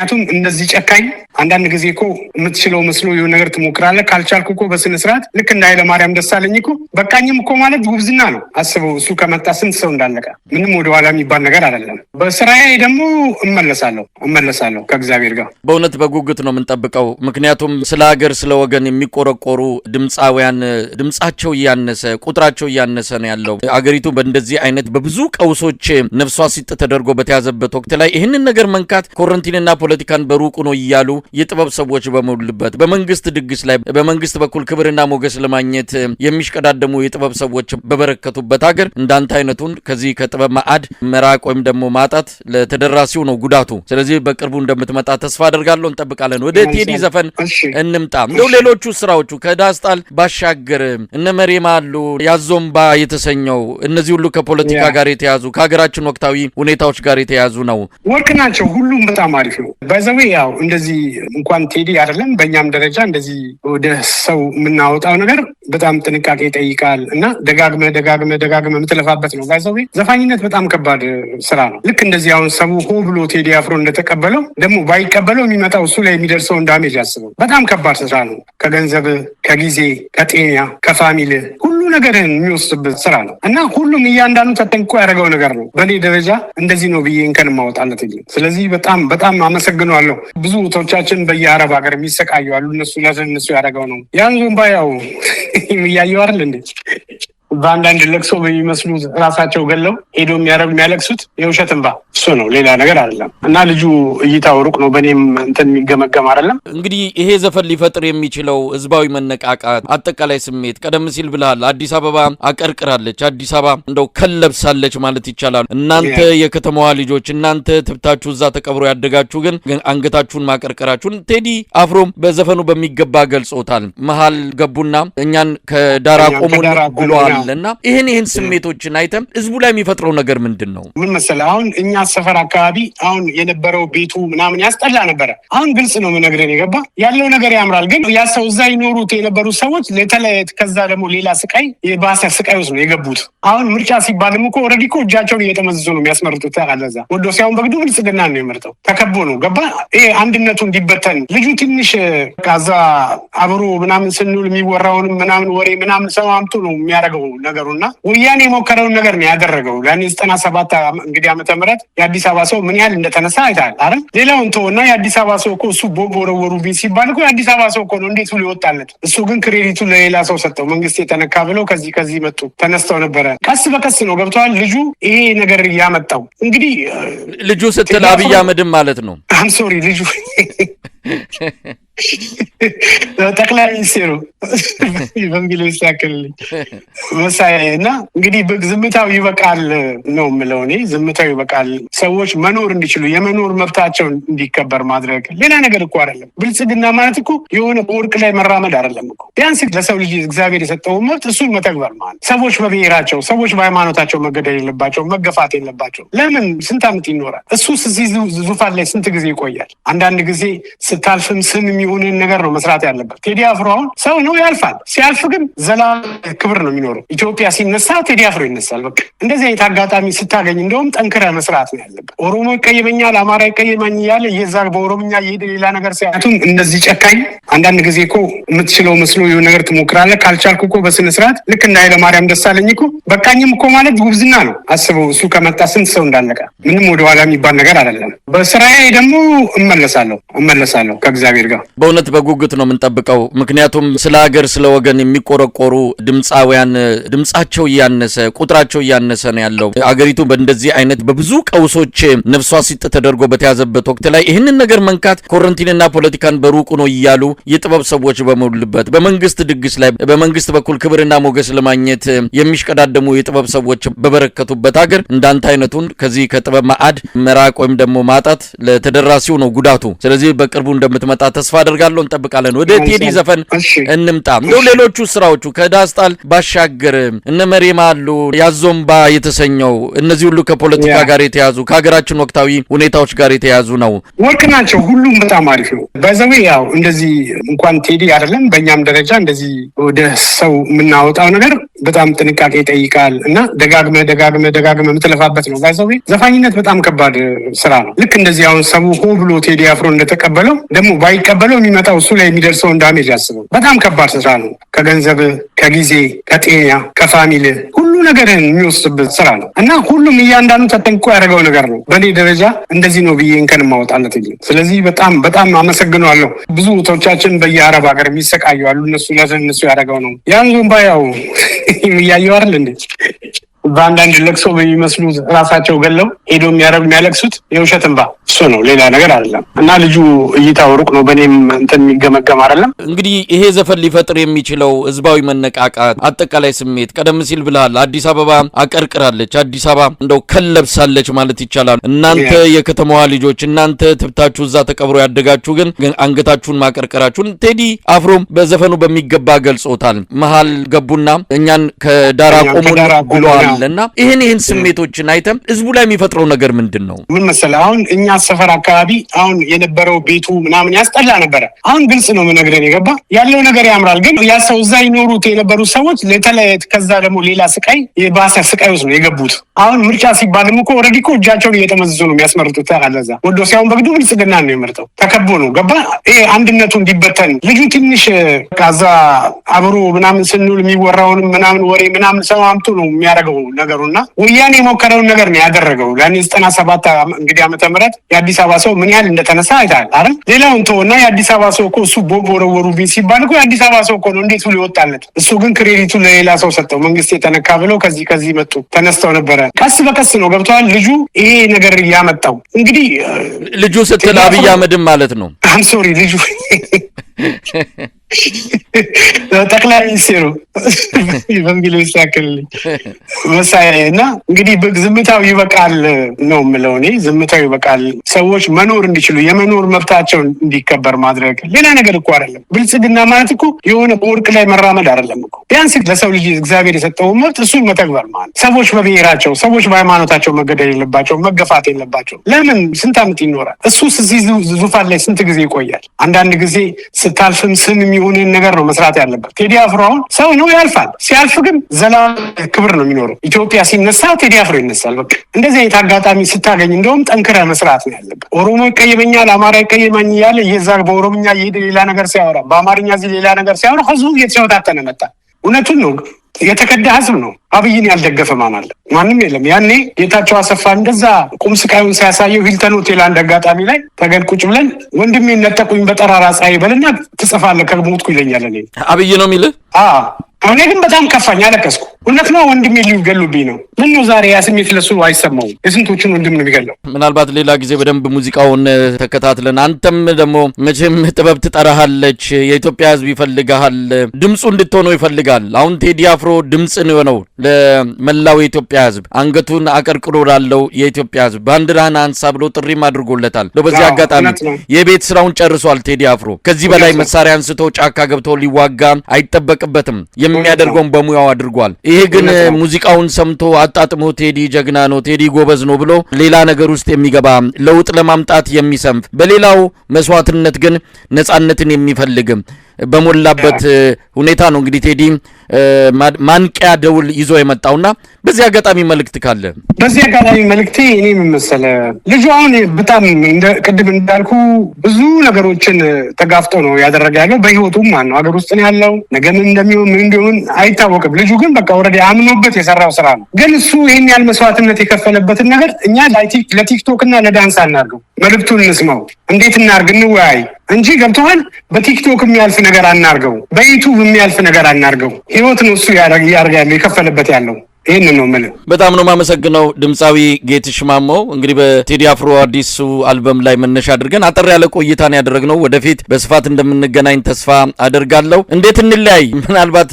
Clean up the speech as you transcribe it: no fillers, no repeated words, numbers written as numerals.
አቱም እንደዚህ ጨካኝ አንዳንድ ጊዜ እኮ የምትችለው መስሎ የሆነ ነገር ትሞክራለህ። ካልቻልኩ እኮ በስነ ስርዓት ልክ እንደ ኃይለ ማርያም ደሳለኝ እኮ በቃኝም እኮ ማለት ጉብዝና ነው። አስበው እሱ ከመጣ ስንት ሰው እንዳለቀ ምንም ወደ ኋላ የሚባል ነገር አይደለም። በስራዬ ደግሞ እመለሳለሁ ከእግዚአብሔር ጋር። በእውነት በጉጉት ነው የምንጠብቀው። ምክንያቱም ስለ ሀገር ስለ ወገን የሚቆረቆሩ ድምፃውያን ድምጻቸው እያነሰ ቁጥራቸው እያነሰ ነው ያለው። አገሪቱ በእንደዚህ አይነት በብዙ ቀውሶች ነፍሷ ሲጥ ተደርጎ በተያዘበት ወቅት ላይ ይህንን ነገር መንካት ኮረንቲንና ፖለቲካን በሩቁ ነው እያሉ የጥበብ ሰዎች በመሉበት በመንግስት ድግስ ላይ በመንግስት በኩል ክብርና ሞገስ ለማግኘት የሚሽቀዳደሙ የጥበብ ሰዎች በበረከቱበት ሀገር እንዳንተ አይነቱን ከዚህ ከጥበብ ማዕድ መራቅ ወይም ደግሞ ማጣት ለተደራሲው ነው ጉዳቱ። ስለዚህ በቅርቡ እንደምትመጣ ተስፋ አደርጋለሁ፣ እንጠብቃለን። ወደ ቴዲ ዘፈን እንምጣ። እንደው ሌሎቹ ስራዎቹ ከዳስጣል ባሻገር እነ መሬማ አሉ፣ ያዞምባ የተሰኘው እነዚህ ሁሉ ከፖለቲካ ጋር የተያዙ ከሀገራችን ወቅታዊ ሁኔታዎች ጋር የተያዙ ነው። ወርቅ ናቸው። ሁሉም በጣም አሪፍ ነው። በዘዌ ያው እንደዚህ እንኳን ቴዲ አይደለም በእኛም ደረጃ እንደዚህ ወደ ሰው የምናወጣው ነገር በጣም ጥንቃቄ ይጠይቃል እና ደጋግመ የምትለፋበት ነው። ባይዘዌ ዘፋኝነት በጣም ከባድ ስራ ነው። ልክ እንደዚህ አሁን ሰው ሆ ብሎ ቴዲ አፍሮ እንደተቀበለው ደግሞ ባይቀበለው የሚመጣው እሱ ላይ የሚደርሰውን ዳሜጅ አስበው። በጣም ከባድ ስራ ነው። ከገንዘብ፣ ከጊዜ፣ ከጤና፣ ከፋሚል ሁሉ ነገርን የሚወስድበት ስራ ነው እና ሁሉም እያንዳንዱ ተጠንቅቆ ያደረገው ነገር ነው። በእኔ ደረጃ እንደዚህ ነው ብዬ እንከን ማወጣለት። ስለዚህ በጣም አመሰግነዋለሁ። ብዙ እህቶቻችን በየአረብ ሀገር የሚሰቃዩ አሉ። እነሱ ያደረገው ነው። ያን ዞምባ ያው እያየው አይደል እንዴ በአንዳንድ ለቅሶ በሚመስሉ ራሳቸው ገለው ሄዶ የሚያለቅሱት የውሸት እንባ እሱ ነው፣ ሌላ ነገር አይደለም። እና ልጁ እይታው ሩቅ ነው፣ በእኔም እንትን የሚገመገም አይደለም። እንግዲህ ይሄ ዘፈን ሊፈጥር የሚችለው ህዝባዊ መነቃቃት፣ አጠቃላይ ስሜት ቀደም ሲል ብለሃል። አዲስ አበባ አቀርቅራለች፣ አዲስ አበባ እንደው ከለብሳለች ማለት ይቻላል። እናንተ የከተማዋ ልጆች፣ እናንተ ትብታችሁ እዛ ተቀብሮ ያደጋችሁ ግን አንገታችሁን ማቀርቀራችሁን ቴዲ አፍሮም በዘፈኑ በሚገባ ገልጾታል። መሀል ገቡና እኛን ከዳራ ቆሙን ብለዋል። እና ይሄን ስሜቶችን አይተም ህዝቡ ላይ የሚፈጥረው ነገር ምንድን ነው? ምን መሰለህ፣ አሁን እኛ ሰፈር አካባቢ አሁን የነበረው ቤቱ ምናምን ያስጠላ ነበረ። አሁን ግልጽ ነው የምነግርህ፣ የገባ ያለው ነገር ያምራል። ግን ያ ሰው እዛ ይኖሩት የነበሩት ሰዎች ለተለያየ ከዛ ደግሞ ሌላ ስቃይ የባሰ ስቃይ ውስጥ ነው የገቡት። አሁን ምርጫ ሲባልም እኮ ኦልሬዲ እኮ እጃቸውን እየጠመዘዙ ነው የሚያስመርጡት። ታቃለዛ ወዶ ሲያውን በግዱ ብልጽግና ነው የመርጠው። ተከቦ ነው ገባ። ይሄ አንድነቱ እንዲበተን ልጁ ትንሽ ከዛ አብሮ ምናምን ስንውል የሚወራውን ምናምን ወሬ ምናምን ሰው አምጡ ነው የሚያደርገው ነገሩና ወያኔ የሞከረውን ነገር ነው ያደረገው። ለኔ 97 እንግዲህ ዓመተ ምህረት የአዲስ አበባ ሰው ምን ያህል እንደተነሳ አይታል አይደል? ሌላውን ተውና የአዲስ አበባ ሰው እኮ እሱ ቦምብ ወረወሩብኝ ሲባል እኮ የአዲስ አበባ ሰው እኮ ነው እንዴት ብሎ ይወጣለት። እሱ ግን ክሬዲቱ ለሌላ ሰው ሰጠው። መንግስት የተነካ ብለው ከዚህ መጡ ተነስተው ነበረ። ቀስ በቀስ ነው ገብተዋል። ልጁ ይሄ ነገር ያመጣው እንግዲህ ልጁ ስትል አብይ አህመድም ማለት ነው። አም ሶሪ ልጁ ጠቅላይ ሚኒስቴሩ በሚለው ይስተካከልልኝ መሳይ እና እንግዲህ ዝምታው ይበቃል ነው የምለው እኔ። ዝምታው ይበቃል። ሰዎች መኖር እንዲችሉ የመኖር መብታቸው እንዲከበር ማድረግ ሌላ ነገር እኮ አይደለም። ብልጽግና ማለት እኮ የሆነ በወርቅ ላይ መራመድ አይደለም እኮ። ቢያንስ ለሰው ልጅ እግዚአብሔር የሰጠውን መብት እሱን መተግበር ማለት። ሰዎች በብሔራቸው፣ ሰዎች በሃይማኖታቸው መገደል የለባቸው፣ መገፋት የለባቸው። ለምን ስንት ዓመት ይኖራል እሱ እዚህ ዙፋን ላይ ስንት ጊዜ ይቆያል? አንዳንድ ጊዜ ስታልፍም ስም የሚሆንን ነገር ነው መስራት ያለበት። ቴዲ አፍሮ አሁን ሰው ነው ያልፋል። ሲያልፍ ግን ዘላለም ክብር ነው የሚኖረው። ኢትዮጵያ ሲነሳ ቴዲ አፍሮ ይነሳል። በቃ እንደዚህ አይነት አጋጣሚ ስታገኝ እንደውም ጠንክረህ መስራት ነው ያለበት። ኦሮሞ ይቀየመኛል፣ አማራ ይቀየመኝ እያለ እየዛ በኦሮምኛ እየሄደ ሌላ ነገር ሲያቱም እንደዚህ ጨካኝ አንዳንድ ጊዜ እኮ የምትችለው መስሎ የሆነ ነገር ትሞክራለህ። ካልቻልኩ እኮ በስነ ስርዓት ልክ እንደ ኃይለ ማርያም ደሳለኝ እኮ በቃኝም እኮ ማለት ጉብዝና ነው። አስበው እሱ ከመጣ ስንት ሰው እንዳለቀ ምንም ወደ ኋላ የሚባል ነገር አይደለም። በስራዬ ደግሞ እመለሳለሁ ከእግዚአብሔር ጋር። በእውነት በጉጉት ነው የምንጠብቀው። ምክንያቱም ስለ ሀገር ስለ ወገን የሚቆረቆሩ ድምፃውያን ድምጻቸው እያነሰ ቁጥራቸው እያነሰ ነው ያለው። አገሪቱ በእንደዚህ አይነት በብዙ ቀውሶች ነፍሷ ሲጥ ተደርጎ በተያዘበት ወቅት ላይ ይህንን ነገር መንካት ኮረንቲንና ፖለቲካን በሩቁ ነው እያሉ የጥበብ ሰዎች በመሉበት በመንግስት ድግስ ላይ በመንግስት በኩል ክብርና ሞገስ ለማግኘት የሚሽቀዳደሙ የጥበብ ሰዎች በበረከቱበት ሀገር እንዳንተ አይነቱን ከዚህ ከጥበብ ማዕድ መራቅ ወይም ደግሞ ማጣት ለተደራሲው ነው ጉዳቱ። ስለዚህ በቅርቡ እንደምትመጣ ተስፋ አደርጋለሁ፣ እንጠብቃለን። ወደ ቴዲ ዘፈን እንምጣ። እንደው ሌሎቹ ስራዎቹ ከዳስጣል ባሻገር እነ መሬማ አሉ፣ ያዞምባ የተሰኘው እነዚህ ሁሉ ከፖለቲካ ጋር የተያዙ ከሀገራችን ወቅታዊ ሁኔታዎች ጋር የተያዙ ነው። ወርቅ ናቸው። ሁሉም በጣም አሪፍ ነው። በዘዌ ያው እንደዚህ እንኳን ቴዲ አይደለም በእኛም ደረጃ እንደዚህ ወደ ሰው የምናወጣው ነገር በጣም ጥንቃቄ ይጠይቃል እና ደጋግመ የምትለፋበት ነው። ባይዘው ዘፋኝነት በጣም ከባድ ስራ ነው። ልክ እንደዚህ አሁን ሰው ሆ ብሎ ቴዲ አፍሮ እንደተቀበለው ደግሞ ባይቀበለው የሚመጣው እሱ ላይ የሚደርሰውን ዳሜጅ አስበው። በጣም ከባድ ስራ ነው። ከገንዘብ፣ ከጊዜ፣ ከጤና፣ ከፋሚል ሁሉ ነገርን የሚወስድበት ስራ ነው እና ሁሉም እያንዳንዱ ተጠንቅቆ ያደረገው ነገር ነው። በእኔ ደረጃ እንደዚህ ነው ብዬ እንከን ማወጣለት እንጂ። ስለዚህ በጣም አመሰግነዋለሁ። ብዙ ቶቻችን በየአረብ ሀገር የሚሰቃዩ አሉ። እነሱ ያደረገው ነው። ያን ዙምባ ያው እያየው አይደል እንዴ በአንዳንድ ለቅሶ በሚመስሉ ራሳቸው ገለው ሄዶ የሚያለቅሱት የውሸት እንባ እሱ ነው፣ ሌላ ነገር አይደለም። እና ልጁ እይታው ሩቅ ነው፣ በእኔም እንትን የሚገመገም አይደለም። እንግዲህ ይሄ ዘፈን ሊፈጥር የሚችለው ህዝባዊ መነቃቃት፣ አጠቃላይ ስሜት ቀደም ሲል ብለሃል። አዲስ አበባ አቀርቅራለች፣ አዲስ አበባ እንደው ከለብሳለች ማለት ይቻላል። እናንተ የከተማዋ ልጆች፣ እናንተ ትብታችሁ እዛ ተቀብሮ ያደጋችሁ ግን አንገታችሁን ማቀርቀራችሁን ቴዲ አፍሮም በዘፈኑ በሚገባ ገልጾታል። መሀል ገቡና እኛን ከዳር አቆሙን ብለዋል። እና ይህን ስሜቶችን አይተም ህዝቡ ላይ የሚፈጥረው ነገር ምንድን ነው? ምን መሰለህ፣ አሁን እኛ ሰፈር አካባቢ አሁን የነበረው ቤቱ ምናምን ያስጠላ ነበረ። አሁን ግልጽ ነው የምነግርህ፣ የገባ ያለው ነገር ያምራል። ግን ያ ሰው እዛ ይኖሩት የነበሩ ሰዎች ለተለያየ ከዛ ደግሞ ሌላ ስቃይ የባሰ ስቃይ ውስጥ ነው የገቡት። አሁን ምርጫ ሲባልም እኮ ኦልሬዲ እኮ እጃቸውን እየጠመዘዙ ነው የሚያስመርጡት። ታላለዛ ወዶ ሲያውን በግዱ ብልጽግና ነው የመርጠው። ተከቦ ነው ገባ። ይሄ አንድነቱ እንዲበተን ልጁ ትንሽ ከዛ አብሮ ምናምን ስንውል የሚወራውን ምናምን ወሬ ምናምን ሰው አምጡ ነው የሚያደርገው ነገሩና ወያኔ የሞከረውን ነገር ነው ያደረገው። ለኔ 97 እንግዲህ ዓመተ ምህረት የአዲስ አበባ ሰው ምን ያህል እንደተነሳ አይታል አይደል? ሌላውን ተወና የአዲስ አበባ ሰው እኮ እሱ ቦምብ ወረወሩብኝ ሲባል እኮ የአዲስ አበባ ሰው እኮ ነው እንዴት ብሎ ይወጣለት። እሱ ግን ክሬዲቱ ለሌላ ሰው ሰጠው። መንግስት የተነካ ብለው ከዚህ መጡ ተነስተው ነበረ። ቀስ በቀስ ነው ገብተዋል። ልጁ ይሄ ነገር ያመጣው እንግዲህ ልጁ ስትል አብይ አህመድም ማለት ነው። አም ሶሪ ልጁ ጠቅላይ ሚኒስቴሩ በእንግሊዝ ያክልልኝ መሳይ እና እንግዲህ ዝምታው ይበቃል ነው የምለው እኔ። ዝምታው ይበቃል። ሰዎች መኖር እንዲችሉ የመኖር መብታቸውን እንዲከበር ማድረግ ሌላ ነገር እኮ አይደለም። ብልጽግና ማለት እኮ የሆነ በወርቅ ላይ መራመድ አይደለም እኮ። ቢያንስ ለሰው ልጅ እግዚአብሔር የሰጠውን መብት እሱን መተግበር ማለት። ሰዎች በብሔራቸው፣ ሰዎች በሃይማኖታቸው መገደል የለባቸው፣ መገፋት የለባቸው። ለምን ስንት ዓመት ይኖራል? እሱ እዚህ ዙፋን ላይ ስንት ጊዜ ይቆያል? አንዳንድ ጊዜ ስታልፍም ስም የሚሆንን ነገር ነው መስራት ያለበት። ቴዲ አፍሮ አሁን ሰው ነው ያልፋል። ሲያልፍ ግን ዘላለም ክብር ነው የሚኖረው። ኢትዮጵያ ሲነሳ ቴዲ አፍሮ ይነሳል። በቃ እንደዚህ አይነት አጋጣሚ ስታገኝ እንደውም ጠንክረህ መስራት ነው ያለበት። ኦሮሞ ይቀየመኛል፣ አማራ ይቀየመኝ እያለ እየዛ በኦሮምኛ እየሄደ ሌላ ነገር ሲያወራ፣ በአማርኛ እዚህ ሌላ ነገር ሲያወራ ህዝቡ እየተሸወታተነ መጣ። እውነቱን ነው። የተከዳ ህዝብ ነው። አብይን ያልደገፈ ማን አለ? ማንም የለም። ያኔ ጌታቸው አሰፋ እንደዛ ቁም ስቃዩን ሲያሳየው ሂልተን ሆቴል አንድ አጋጣሚ ላይ ተገን ቁጭ ብለን ወንድሜ ነጠቁኝ በጠራራ ፀሐይ በልና ትጽፋለህ ከሞትኩ ይለኛል። እኔ አብይ ነው የሚልህ? እኔ ግን በጣም ከፋኝ፣ አለቀስኩ። እውነት ነው ወንድሜ ሊገሉብኝ ነው። ምን ነው ዛሬ ያ ስሜት ለሱ አይሰማውም? የስንቶችን ወንድም ነው የሚገለው? ምናልባት ሌላ ጊዜ በደንብ ሙዚቃውን ተከታትለን፣ አንተም ደግሞ መቼም ጥበብ ትጠራሃለች። የኢትዮጵያ ህዝብ ይፈልግሃል፣ ድምፁ እንድትሆነው ይፈልጋል። አሁን ቴዲ አፍሮ ድምፅ ነው የሆነው ለመላው የኢትዮጵያ ህዝብ፣ አንገቱን አቀርቅሮ ላለው የኢትዮጵያ ህዝብ ባንዲራህን አንሳ ብሎ ጥሪም አድርጎለታል። በዚህ አጋጣሚ የቤት ስራውን ጨርሷል ቴዲ አፍሮ። ከዚህ በላይ መሳሪያ አንስቶ ጫካ ገብቶ ሊዋጋ አይጠበቅበትም። የሚያደርገውን በሙያው አድርጓል። ይሄ ግን ሙዚቃውን ሰምቶ አጣጥሞ ቴዲ ጀግና ነው፣ ቴዲ ጎበዝ ነው ብሎ ሌላ ነገር ውስጥ የሚገባ ለውጥ ለማምጣት የሚሰንፍ በሌላው መስዋዕትነት ግን ነጻነትን የሚፈልግ በሞላበት ሁኔታ ነው እንግዲህ ቴዲ ማንቂያ ደውል ይዞ የመጣውና በዚህ አጋጣሚ መልእክት ካለ? በዚህ አጋጣሚ መልእክቴ እኔ ምን መሰለህ፣ ልጁ አሁን በጣም ቅድም እንዳልኩ ብዙ ነገሮችን ተጋፍጦ ነው ያደረገ ያለው። በህይወቱም ነው ሀገር ውስጥ ነው ያለው። ነገ ምን እንደሚሆን ምን እንዲሆን አይታወቅም። ልጁ ግን በቃ ኦልሬዲ አምኖበት የሰራው ስራ ነው። ግን እሱ ይሄን ያህል መስዋዕትነት የከፈለበትን ነገር እኛ ለቲክቶክ እና ለዳንስ አናርገው። መልእክቱን እንስማው፣ እንዴት እናርግ እንወያይ እንጂ ገብቶሃል። በቲክቶክ የሚያልፍ ነገር አናርገው፣ በዩቱብ የሚያልፍ ነገር አናርገው። ህይወት ነው እሱ ያደርግ ያለው የከፈለበት ያለው። ይህንን ነው የምልህ። በጣም ነው የማመሰግነው ድምፃዊ ጌትሽ ማሞ። እንግዲህ በቴዲ አፍሮ አዲሱ አልበም ላይ መነሻ አድርገን አጠር ያለ ቆይታን ያደረግነው፣ ወደፊት በስፋት እንደምንገናኝ ተስፋ አደርጋለሁ። እንዴት እንለያይ? ምናልባት